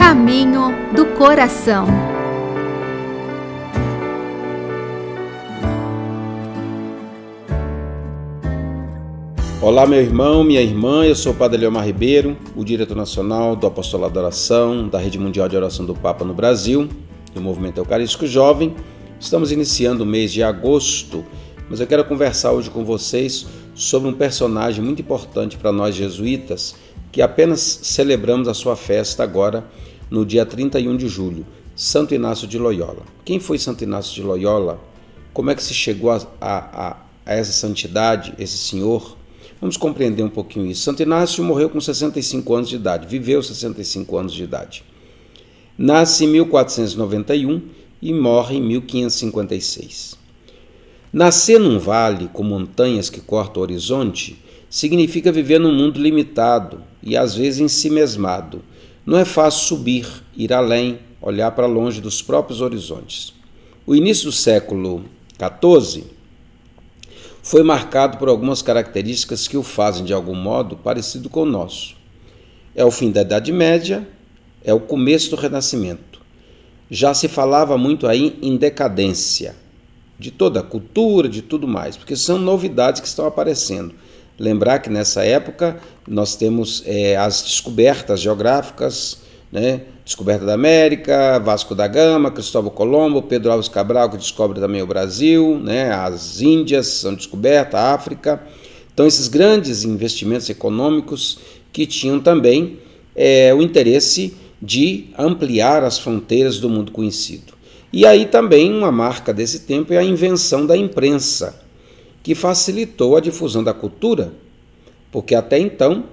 Caminho do coração. Olá, meu irmão, minha irmã, eu sou o Padre Leomar Ribeiro, o diretor nacional do Apostolado da Oração, da Rede Mundial de Oração do Papa no Brasil, do Movimento Eucarístico Jovem. Estamos iniciando o mês de agosto, mas eu quero conversar hoje com vocês sobre um personagem muito importante para nós jesuítas, que apenas celebramos a sua festa agora, no dia 31 de julho, Santo Inácio de Loyola. Quem foi Santo Inácio de Loyola? Como é que se chegou a essa santidade, esse senhor? Vamos compreender um pouquinho isso. Santo Inácio morreu com 65 anos de idade, viveu 65 anos de idade. Nasce em 1491 e morre em 1556. Nascer num vale com montanhas que cortam o horizonte significa viver num mundo limitado e às vezes ensimesmado. Não é fácil subir, ir além, olhar para longe dos próprios horizontes. O início do século XIV foi marcado por algumas características que o fazem, de algum modo, parecido com o nosso. É o fim da Idade Média, é o começo do Renascimento. Já se falava muito aí em decadência, de toda a cultura, de tudo mais, porque são novidades que estão aparecendo. Lembrar que nessa época nós temos as descobertas geográficas, né? Descoberta da América, Vasco da Gama, Cristóvão Colombo, Pedro Álvares Cabral, que descobre também o Brasil, né? As Índias são descobertas, a África. Então esses grandes investimentos econômicos que tinham também o interesse de ampliar as fronteiras do mundo conhecido. E aí também uma marca desse tempo é a invenção da imprensa, que facilitou a difusão da cultura, porque até então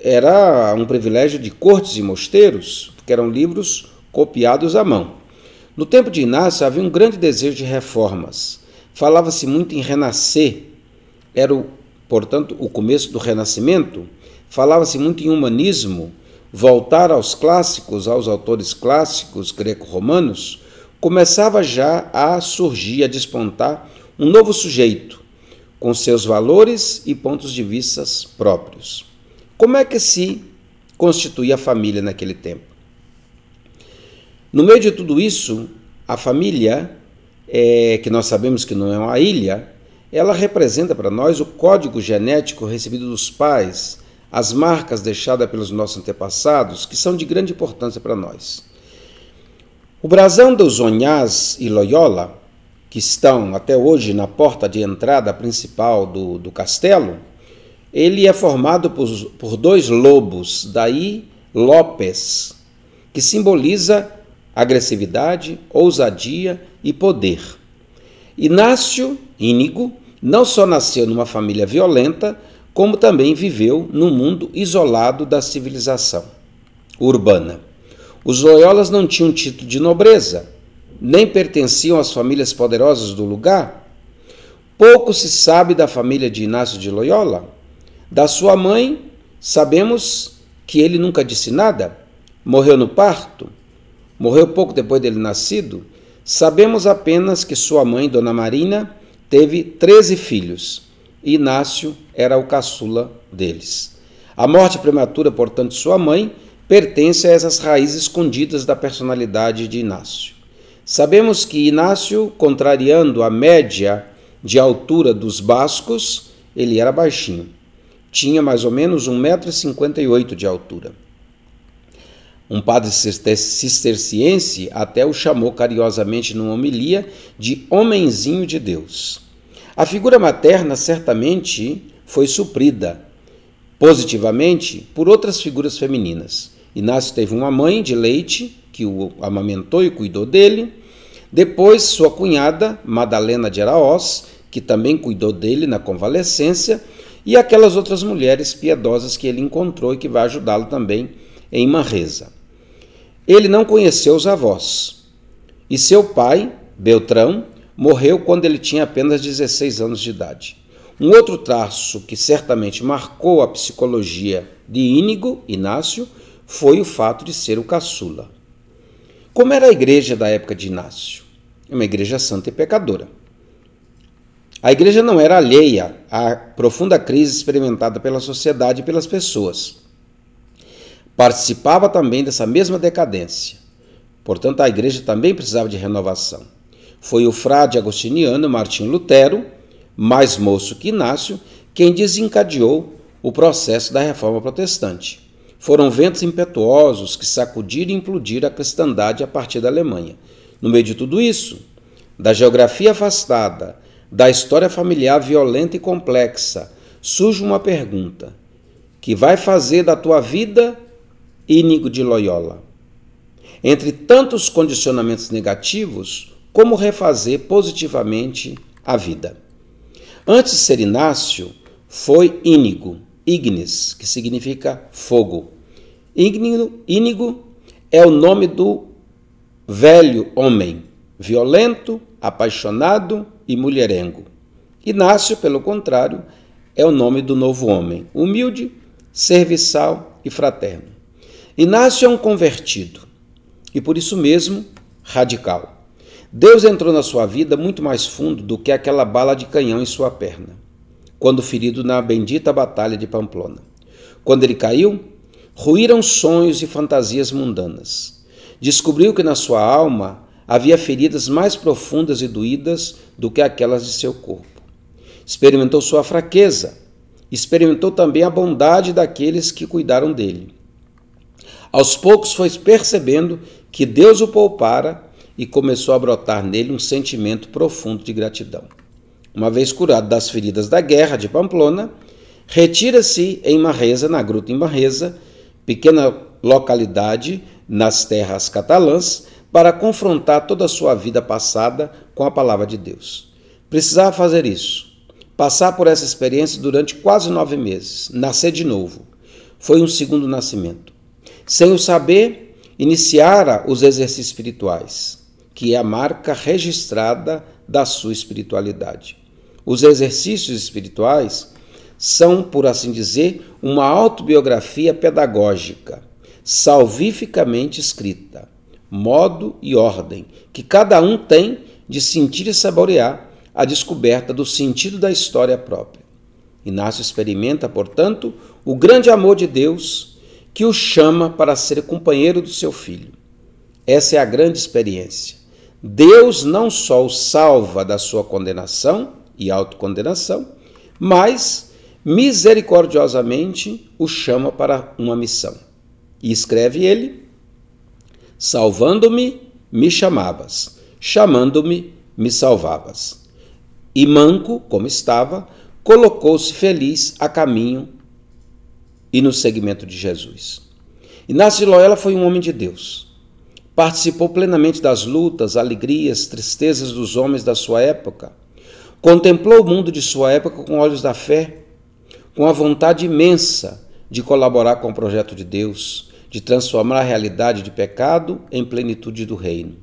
era um privilégio de cortes e mosteiros, porque eram livros copiados à mão. No tempo de Inácio havia um grande desejo de reformas. Falava-se muito em renascer, portanto, o começo do Renascimento. Falava-se muito em humanismo, voltar aos clássicos, aos autores clássicos greco-romanos. Começava já a surgir, a despontar um novo sujeito, com seus valores e pontos de vista próprios. Como é que se constituía a família naquele tempo? No meio de tudo isso, a família, que nós sabemos que não é uma ilha, ela representa para nós o código genético recebido dos pais, as marcas deixadas pelos nossos antepassados, que são de grande importância para nós. O brasão dos Onhás e Loyola, que estão até hoje na porta de entrada principal do castelo, ele é formado por dois lobos, daí Lopes, que simboliza agressividade, ousadia e poder. Inácio, Íñigo, não só nasceu numa família violenta, como também viveu num mundo isolado da civilização urbana. Os Loyolas não tinham título de nobreza, nem pertenciam às famílias poderosas do lugar. Pouco se sabe da família de Inácio de Loyola. Da sua mãe, sabemos que ele nunca disse nada, morreu no parto, morreu pouco depois dele nascido. Sabemos apenas que sua mãe, Dona Marina, teve 13 filhos e Inácio era o caçula deles. A morte prematura, portanto, de sua mãe pertence a essas raízes escondidas da personalidade de Inácio. Sabemos que Inácio, contrariando a média de altura dos bascos, ele era baixinho. Tinha mais ou menos 1,58 m de altura. Um padre cisterciense até o chamou carinhosamente numa homilia de homenzinho de Deus. A figura materna certamente foi suprida positivamente por outras figuras femininas. Inácio teve uma mãe de leite que o amamentou e cuidou dele. Depois, sua cunhada, Madalena de Araós, que também cuidou dele na convalescência, e aquelas outras mulheres piedosas que ele encontrou e que vai ajudá-lo também em Manresa. Ele não conheceu os avós. E seu pai, Beltrão, morreu quando ele tinha apenas 16 anos de idade. Um outro traço que certamente marcou a psicologia de Íñigo, Inácio, foi o fato de ser o caçula. Como era a igreja da época de Inácio? Uma igreja santa e pecadora. A igreja não era alheia à profunda crise experimentada pela sociedade e pelas pessoas. Participava também dessa mesma decadência. Portanto, a igreja também precisava de renovação. Foi o frade agostiniano Martinho Lutero, mais moço que Inácio, quem desencadeou o processo da reforma protestante. Foram ventos impetuosos que sacudiram e implodiram a cristandade a partir da Alemanha. No meio de tudo isso, da geografia afastada, da história familiar violenta e complexa, surge uma pergunta: que vai fazer da tua vida, Íñigo de Loyola? Entre tantos condicionamentos negativos, como refazer positivamente a vida? Antes de ser Inácio, foi Íñigo, ignis, que significa fogo. Íñigo é o nome do velho homem, violento, apaixonado e mulherengo. Inácio, pelo contrário, é o nome do novo homem, humilde, serviçal e fraterno. Inácio é um convertido e, por isso mesmo, radical. Deus entrou na sua vida muito mais fundo do que aquela bala de canhão em sua perna, quando ferido na bendita batalha de Pamplona. Quando ele caiu, ruíram sonhos e fantasias mundanas. Descobriu que na sua alma havia feridas mais profundas e doídas do que aquelas de seu corpo. Experimentou sua fraqueza, experimentou também a bondade daqueles que cuidaram dele. Aos poucos foi percebendo que Deus o poupara e começou a brotar nele um sentimento profundo de gratidão. Uma vez curado das feridas da guerra de Pamplona, retira-se em Manresa, na Gruta em Manresa, pequena localidade nas terras catalãs, para confrontar toda a sua vida passada com a palavra de Deus. Precisava fazer isso, passar por essa experiência durante quase 9 meses, nascer de novo. Foi um segundo nascimento. Sem o saber, iniciara os exercícios espirituais, que é a marca registrada da sua espiritualidade. Os exercícios espirituais são, por assim dizer, uma autobiografia pedagógica, salvificamente escrita, modo e ordem, que cada um tem de sentir e saborear a descoberta do sentido da história própria. Inácio experimenta, portanto, o grande amor de Deus que o chama para ser companheiro do seu filho. Essa é a grande experiência. Deus não só o salva da sua condenação e autocondenação, mas misericordiosamente o chama para uma missão. E escreve ele: salvando-me, me chamavas, chamando-me, me salvavas. E manco, como estava, colocou-se feliz a caminho e no seguimento de Jesus. Inácio de Loyola foi um homem de Deus. Participou plenamente das lutas, alegrias, tristezas dos homens da sua época. Contemplou o mundo de sua época com olhos da fé, com a vontade imensa de colaborar com o projeto de Deus, de transformar a realidade de pecado em plenitude do reino.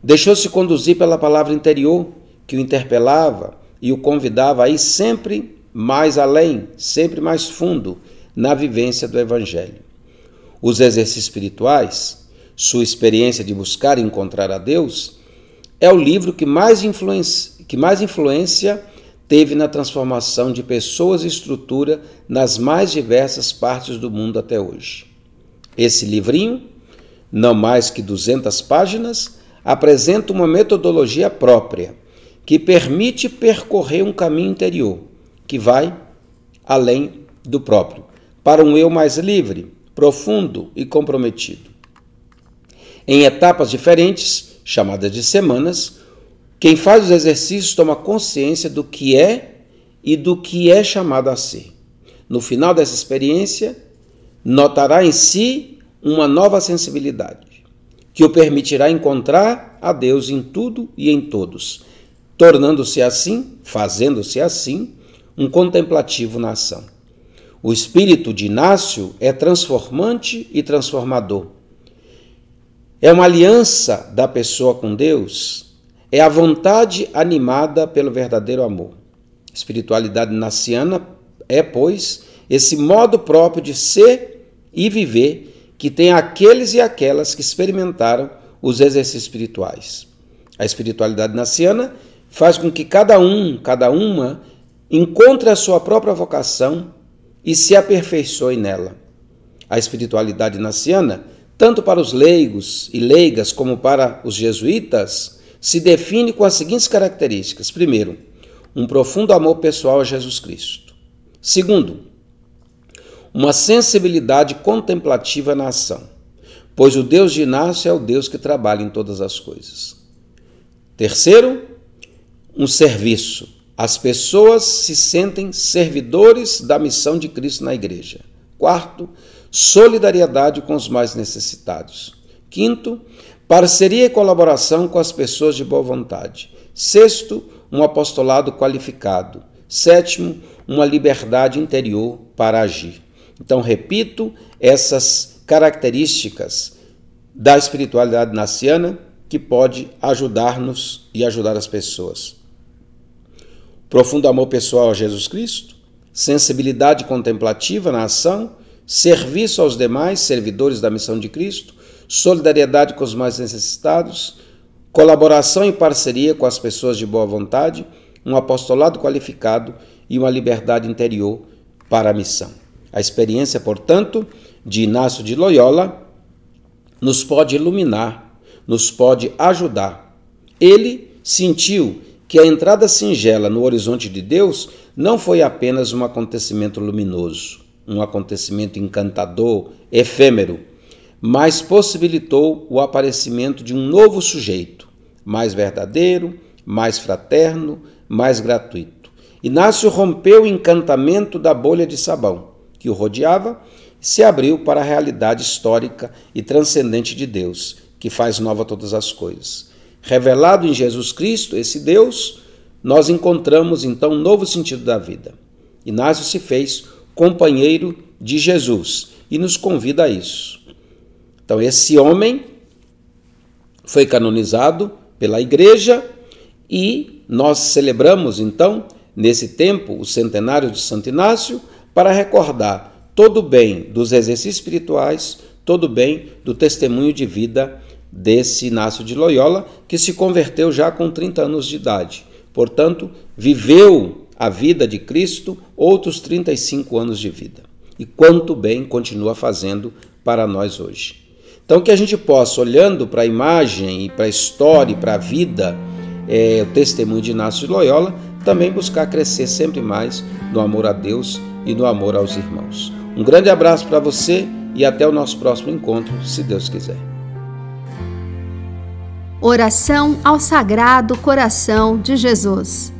Deixou-se conduzir pela palavra interior, que o interpelava e o convidava a ir sempre mais além, sempre mais fundo na vivência do Evangelho. Os exercícios espirituais, sua experiência de buscar e encontrar a Deus, é o livro que mais influência teve na transformação de pessoas e estrutura nas mais diversas partes do mundo até hoje. Esse livrinho, não mais que 200 páginas, apresenta uma metodologia própria, que permite percorrer um caminho interior, que vai além do próprio, para um eu mais livre, profundo e comprometido. Em etapas diferentes, chamadas de semanas, quem faz os exercícios toma consciência do que é e do que é chamado a ser. No final dessa experiência, notará em si uma nova sensibilidade, que o permitirá encontrar a Deus em tudo e em todos, tornando-se assim, fazendo-se assim, um contemplativo na ação. O espírito de Inácio é transformante e transformador. É uma aliança da pessoa com Deus, é a vontade animada pelo verdadeiro amor. Espiritualidade naciana é, pois, esse modo próprio de ser e viver que tem aqueles e aquelas que experimentaram os exercícios espirituais. A espiritualidade naciana faz com que cada uma encontre a sua própria vocação e se aperfeiçoe nela. A espiritualidade naciana, tanto para os leigos e leigas como para os jesuítas, se define com as seguintes características. Primeiro, um profundo amor pessoal a Jesus Cristo. Segundo, uma sensibilidade contemplativa na ação, pois o Deus de Inácio é o Deus que trabalha em todas as coisas. Terceiro, um serviço. As pessoas se sentem servidores da missão de Cristo na igreja. Quarto, solidariedade com os mais necessitados. Quinto, parceria e colaboração com as pessoas de boa vontade. Sexto, um apostolado qualificado. Sétimo, uma liberdade interior para agir. Então, repito, essas características da espiritualidade naciana que pode ajudar-nos e ajudar as pessoas. Profundo amor pessoal a Jesus Cristo, sensibilidade contemplativa na ação, serviço aos demais, servidores da missão de Cristo, solidariedade com os mais necessitados, colaboração e parceria com as pessoas de boa vontade, um apostolado qualificado e uma liberdade interior para a missão. A experiência, portanto, de Inácio de Loyola nos pode iluminar, nos pode ajudar. Ele sentiu que a entrada singela no horizonte de Deus não foi apenas um acontecimento luminoso, um acontecimento encantador, efêmero, mas possibilitou o aparecimento de um novo sujeito, mais verdadeiro, mais fraterno, mais gratuito. Inácio rompeu o encantamento da bolha de sabão que o rodeava e se abriu para a realidade histórica e transcendente de Deus, que faz nova todas as coisas. Revelado em Jesus Cristo, esse Deus, nós encontramos então um novo sentido da vida. Inácio se fez companheiro de Jesus e nos convida a isso. Então, esse homem foi canonizado pela Igreja e nós celebramos, então, nesse tempo, o centenário de Santo Inácio, para recordar todo o bem dos exercícios espirituais, todo o bem do testemunho de vida desse Inácio de Loyola, que se converteu já com 30 anos de idade. Portanto, viveu a vida de Cristo outros 35 anos de vida. E quanto bem continua fazendo para nós hoje. Então, que a gente possa, olhando para a imagem e para a história e para a vida, o testemunho de Inácio de Loyola, também buscar crescer sempre mais no amor a Deus e no amor aos irmãos. Um grande abraço para você e até o nosso próximo encontro, se Deus quiser. Oração ao Sagrado Coração de Jesus.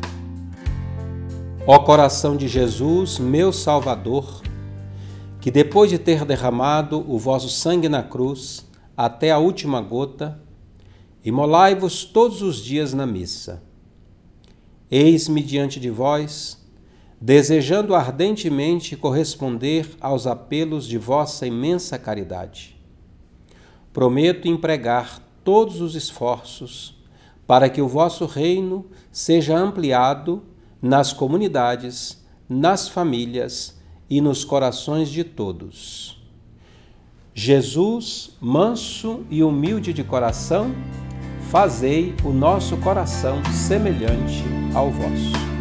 Ó coração de Jesus, meu Salvador, que depois de ter derramado o vosso sangue na cruz até a última gota, imolai-vos todos os dias na missa. Eis-me diante de vós, desejando ardentemente corresponder aos apelos de vossa imensa caridade. Prometo empregar todos os esforços para que o vosso reino seja ampliado nas comunidades, nas famílias e nos corações de todos. Jesus, manso e humilde de coração, fazei o nosso coração semelhante ao vosso.